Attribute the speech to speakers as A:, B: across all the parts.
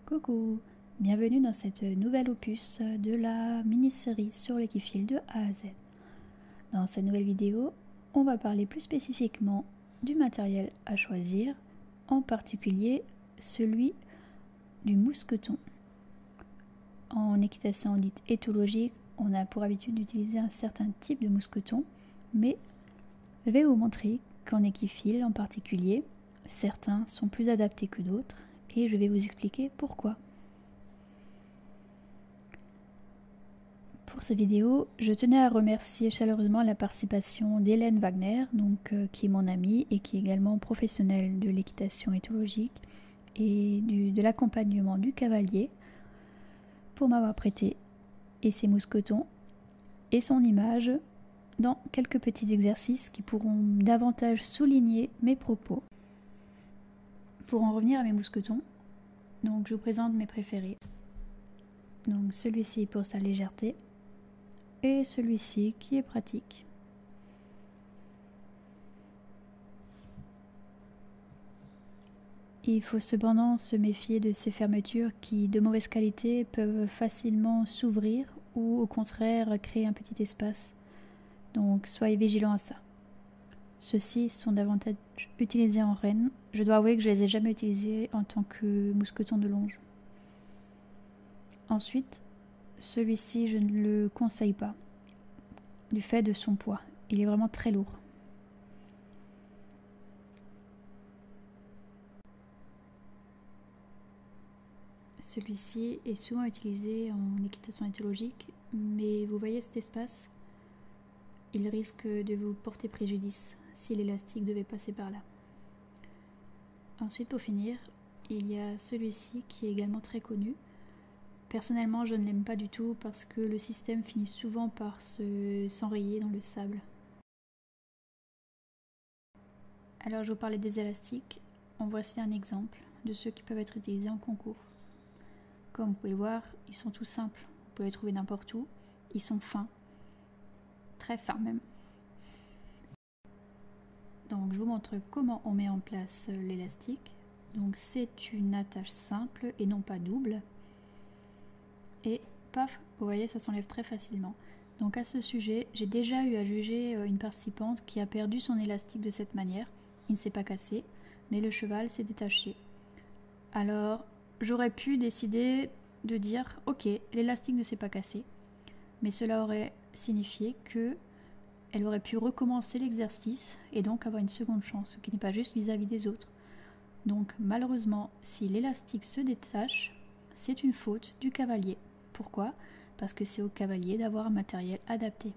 A: Coucou, bienvenue dans cette nouvelle opus de la mini-série sur l'équifile de A à Z. Dans cette nouvelle vidéo, on va parler plus spécifiquement du matériel à choisir, en particulier celui du mousqueton. En équitation dite éthologique, on a pour habitude d'utiliser un certain type de mousqueton, mais je vais vous montrer qu'en équifile en particulier, certains sont plus adaptés que d'autres et je vais vous expliquer pourquoi. Pour cette vidéo, je tenais à remercier chaleureusement la participation d'Hélène Wagner, qui est mon amie et qui est également professionnelle de l'équitation éthologique et de l'accompagnement du cavalier, pour m'avoir prêté et ses mousquetons et son image dans quelques petits exercices qui pourront davantage souligner mes propos. Pour en revenir à mes mousquetons, je vous présente mes préférés. Donc celui-ci pour sa légèreté et celui-ci qui est pratique. Il faut cependant se méfier de ces fermetures qui, de mauvaise qualité, peuvent facilement s'ouvrir ou au contraire créer un petit espace. Donc soyez vigilants à ça. Ceux-ci sont davantage utilisés en renne. Je dois avouer que je les ai jamais utilisés en tant que mousqueton de longe. Ensuite, celui-ci je ne le conseille pas, du fait de son poids. Il est vraiment très lourd. Celui-ci est souvent utilisé en équitation éthologique, mais vous voyez cet espace? Il risque de vous porter préjudice si l'élastique devait passer par là. Ensuite, pour finir, il y a celui-ci qui est également très connu. Personnellement, je ne l'aime pas du tout parce que le système finit souvent par s'enrayer dans le sable. Alors, je vous parlais des élastiques. En voici un exemple de ceux qui peuvent être utilisés en concours. Comme vous pouvez le voir, ils sont tout simples. Vous pouvez les trouver n'importe où. Ils sont fins. Très fins même. Donc je vous montre comment on met en place l'élastique. Donc c'est une attache simple et non pas double. Et paf, vous voyez, ça s'enlève très facilement. Donc à ce sujet, j'ai déjà eu à juger une participante qui a perdu son élastique de cette manière. Il ne s'est pas cassé, mais le cheval s'est détaché. Alors j'aurais pu décider de dire ok, l'élastique ne s'est pas cassé, mais cela aurait signifié que elle aurait pu recommencer l'exercice et donc avoir une seconde chance, ce qui n'est pas juste vis-à-vis des autres. Donc malheureusement, si l'élastique se détache, c'est une faute du cavalier. Pourquoi? Parce que c'est au cavalier d'avoir un matériel adapté.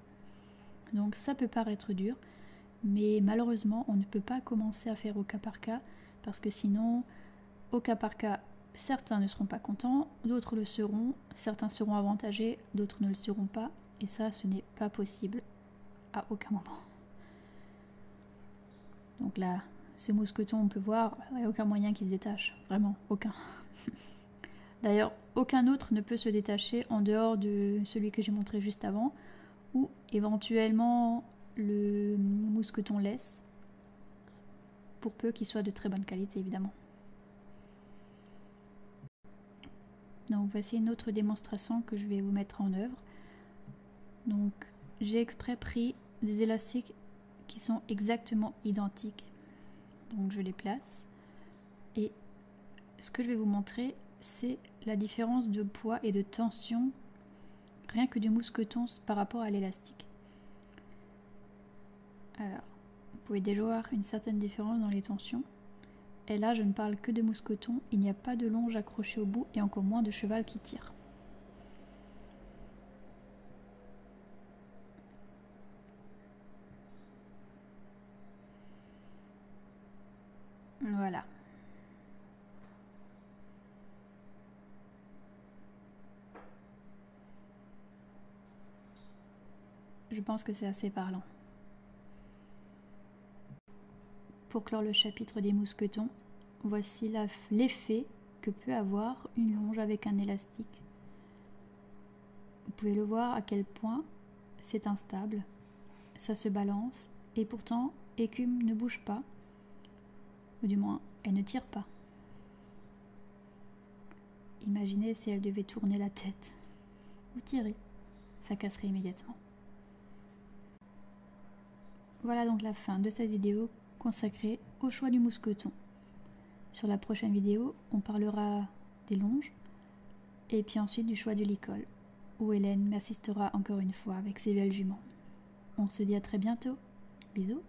A: Donc ça peut paraître dur, mais malheureusement, on ne peut pas commencer à faire au cas par cas, parce que sinon, au cas par cas, certains ne seront pas contents, d'autres le seront, certains seront avantagés, d'autres ne le seront pas, et ça, ce n'est pas possible. À aucun moment. Donc là, ce mousqueton, on peut voir, il n'y a aucun moyen qu'il se détache. Vraiment, aucun. D'ailleurs, aucun autre ne peut se détacher en dehors de celui que j'ai montré juste avant, ou éventuellement le mousqueton laisse, pour peu qu'il soit de très bonne qualité, évidemment. Donc voici une autre démonstration que je vais vous mettre en œuvre. Donc j'ai exprès pris des élastiques qui sont exactement identiques. Donc je les place et ce que je vais vous montrer, c'est la différence de poids et de tension rien que du mousqueton par rapport à l'élastique. Alors, vous pouvez déjà voir une certaine différence dans les tensions. Et là, je ne parle que de mousqueton, il n'y a pas de longe accrochée au bout et encore moins de cheval qui tire. Voilà. Je pense que c'est assez parlant. Pour clore le chapitre des mousquetons, voici l'effet que peut avoir une longe avec un élastique. Vous pouvez le voir à quel point c'est instable, ça se balance et pourtant Écume ne bouge pas, ou du moins elle ne tire pas. imaginez si elle devait tourner la tête ou tirer, ça casserait immédiatement. Voilà donc la fin de cette vidéo consacrée au choix du mousqueton. Sur la prochaine vidéo, on parlera des longes et puis ensuite du choix du licol, où Hélène m'assistera encore une fois avec ses belles juments. On se dit à très bientôt. Bisous.